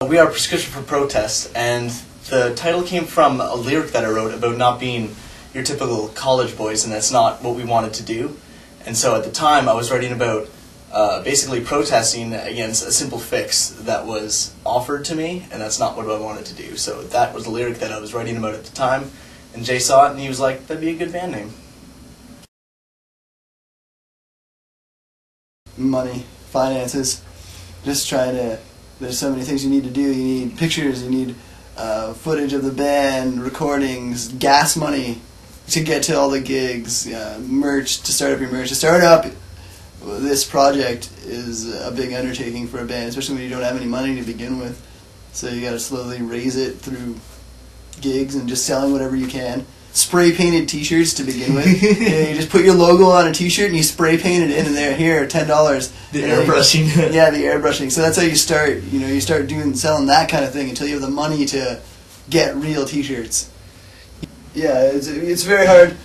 We are Prescription for Protest, and the title came from a lyric that I wrote about not being your typical college boys, and that's not what we wanted to do. And so at the time I was writing about basically protesting against a simple fix that was offered to me, and that's not what I wanted to do. So that was the lyric that I was writing about at the time, and Jay saw it and he was like, that'd be a good band name. Money, finances, just trying to, there's so many things you need to do. You need pictures, you need footage of the band, recordings, gas money to get to all the gigs, merch, to start up your merch. To start up this project is a big undertaking for a band, especially when you don't have any money to begin with. So you gotta slowly raise it through gigs and just selling whatever you can. Spray painted t-shirts to begin with. You just put your logo on a t-shirt and you spray paint it in, and there, here, $10. The airbrushing. Yeah, the airbrushing. So that's how you start. You know, you start selling that kind of thing until you have the money to get real t-shirts. Yeah, it's very hard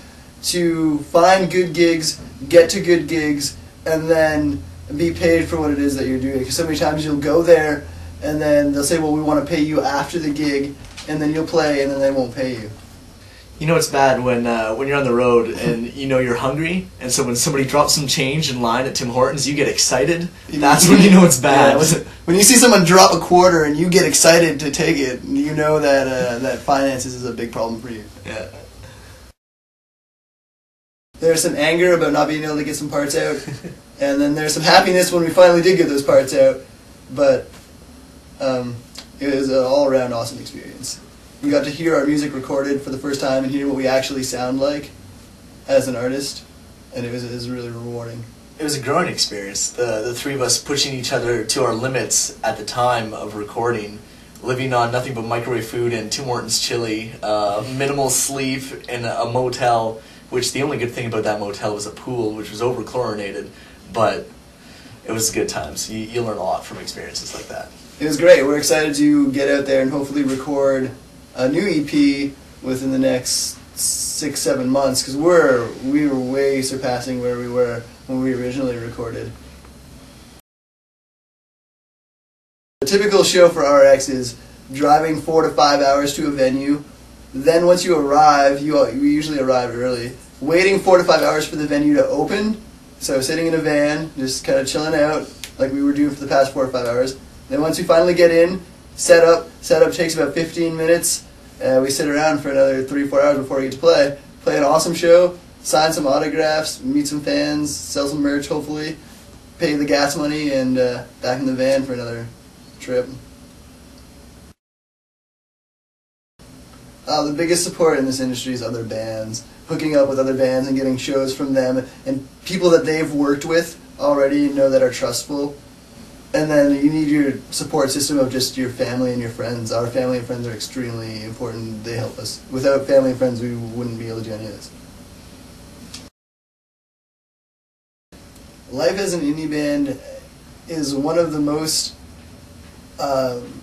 to find good gigs, get to good gigs, and then be paid for what it is that you're doing. Because so many times you'll go there, and then they'll say, well, we want to pay you after the gig, and then you'll play, and then they won't pay you. You know it's bad when you're on the road and you know you're hungry, and so when somebody drops some change in line at Tim Hortons, you get excited. That's when you know it's bad. Yeah, when you see someone drop a quarter and you get excited to take it, you know that that finances is a big problem for you. Yeah. There's some anger about not being able to get some parts out, and then there's some happiness when we finally did get those parts out. But it was an all-around awesome experience. We got to hear our music recorded for the first time and hear what we actually sound like as an artist, and it was really rewarding. It was a growing experience, the three of us pushing each other to our limits at the time of recording, living on nothing but microwave food and Tim Hortons chili, minimal sleep in a motel, which the only good thing about that motel was a pool, which was over-chlorinated, but it was good times. You learn a lot from experiences like that. It was great. We're excited to get out there and hopefully record a new EP within the next 6-7 months, because we were way surpassing where we were when we originally recorded. The typical show for RX is driving 4 to 5 hours to a venue. Then once you arrive, we usually arrive early, waiting 4 to 5 hours for the venue to open. So sitting in a van, just kind of chilling out like we were doing for the past 4 or 5 hours. Then once we finally get in, set up takes about 15 minutes. We sit around for another 3-4 hours before we get to play an awesome show, sign some autographs, meet some fans, sell some merch hopefully, pay the gas money, and back in the van for another trip. The biggest support in this industry is other bands, hooking up with other bands and getting shows from them, and people that they've worked with already know that are trustful. And then you need your support system of just your family and your friends. Our family and friends are extremely important. They help us. Without family and friends, we wouldn't be able to do any of this. Life as an indie band is one of the most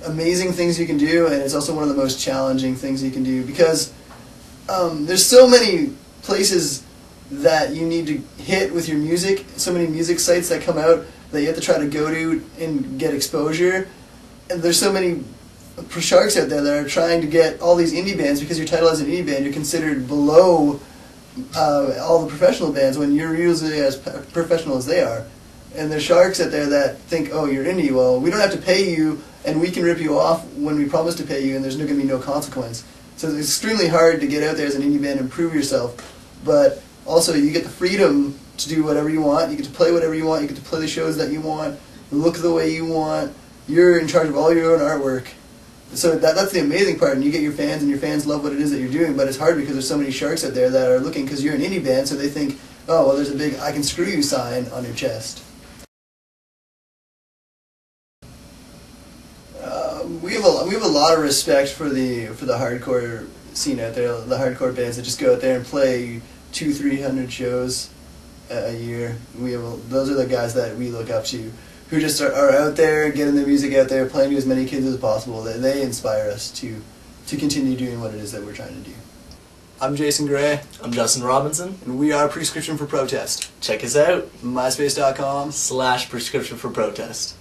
amazing things you can do, and it's also one of the most challenging things you can do, because there's so many places that you need to hit with your music, so many music sites that come out that you have to try to go to and get exposure. And there's so many sharks out there that are trying to get all these indie bands, because your title as an indie band, you're considered below all the professional bands when you're usually as professional as they are. And there's sharks out there that think, oh, you're indie, well, we don't have to pay you, and we can rip you off when we promise to pay you, and there's going to be no consequence. So it's extremely hard to get out there as an indie band and prove yourself, but also you get the freedom to do whatever you want, you get to play whatever you want, you get to play the shows that you want, look the way you want, you're in charge of all your own artwork. So that's the amazing part, and you get your fans, and your fans love what it is that you're doing, but it's hard because there's so many sharks out there that are looking, because you're an indie band, so they think, oh, well, there's a big I can screw you sign on your chest. We have a lot of respect for the hardcore scene out there, the hardcore bands that just go out there and play 200-300 shows a year. Those are the guys that we look up to, who just are out there, getting their music out there, playing to as many kids as possible. They inspire us to continue doing what it is that we're trying to do. I'm Jason Gray. I'm Justin Robinson. And we are Prescription for Protest. Check us out. MySpace.com/Prescription for Protest.